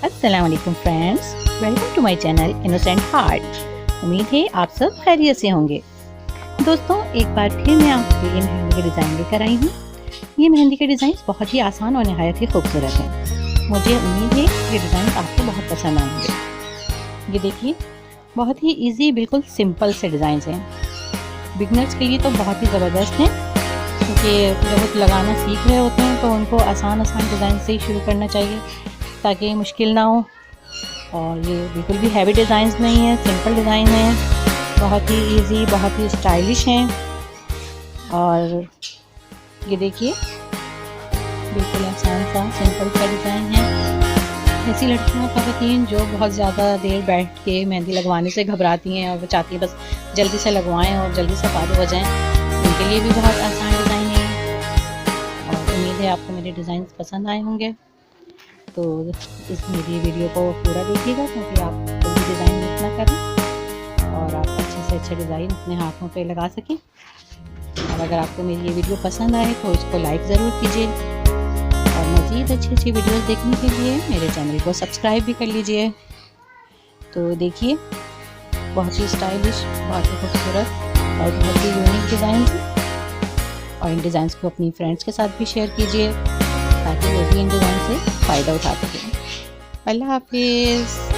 अस्सलाम वालेकुम friends, welcome to my channel innocent heart. उम्मीद है आप सब खैरियत से होंगे। दोस्तों, एक बार फिर मैं आपके लिए मेहंदी के डिज़ाइन लेकर आई हूँ। ये मेहंदी के डिज़ाइन बहुत ही आसान और नहायत ही खूबसूरत हैं। मुझे उम्मीद है ये डिज़ाइन आपको बहुत पसंद आएंगे। ये देखिए, बहुत ही इजी, बिल्कुल सिंपल से डिज़ाइन हैं। बिगनर्स के लिए तो बहुत ही ज़बरदस्त हैं, क्योंकि जब वो लगाना सीख रहे होते हैं तो उनको आसान डिज़ाइन से ही शुरू करना चाहिए ताकि मुश्किल ना हो। और ये बिल्कुल भी हैवी डिज़ाइंस नहीं है, सिंपल डिज़ाइन है, बहुत ही इजी, बहुत ही स्टाइलिश हैं। और ये देखिए, बिल्कुल आसान सा सिंपल सा डिज़ाइन है। ऐसी लड़कियाँ ख़वातीन जो बहुत ज़्यादा देर बैठ के मेहंदी लगवाने से घबराती हैं और वो चाहती हैं बस जल्दी से लगवाएं और जल्दी से फारिग हो जाएं, उनके लिए भी बहुत आसान डिज़ाइन है। और उम्मीद है आपको मेरे डिज़ाइन पसंद आए होंगे। तो इस मेरी वीडियो को पूरा देखिएगा, क्योंकि आप कोई भी डिज़ाइन मिस ना करें और आप अच्छे से अच्छे डिज़ाइन अपने हाथों पे लगा सकें। और अगर आपको मेरी ये वीडियो पसंद आए तो इसको लाइक ज़रूर कीजिए और मज़ीद अच्छी वीडियोस देखने के लिए मेरे चैनल को सब्सक्राइब भी कर लीजिए। तो देखिए, बहुत ही स्टाइलिश, बहुत ही खूबसूरत और बहुत ही यूनिक डिज़ाइन है। और इन डिज़ाइंस को अपनी फ्रेंड्स के साथ भी शेयर कीजिए ताकि वो भी इन डिज़ाइन से फ़ायदा उठा सकें। अल्लाह हाफिज़।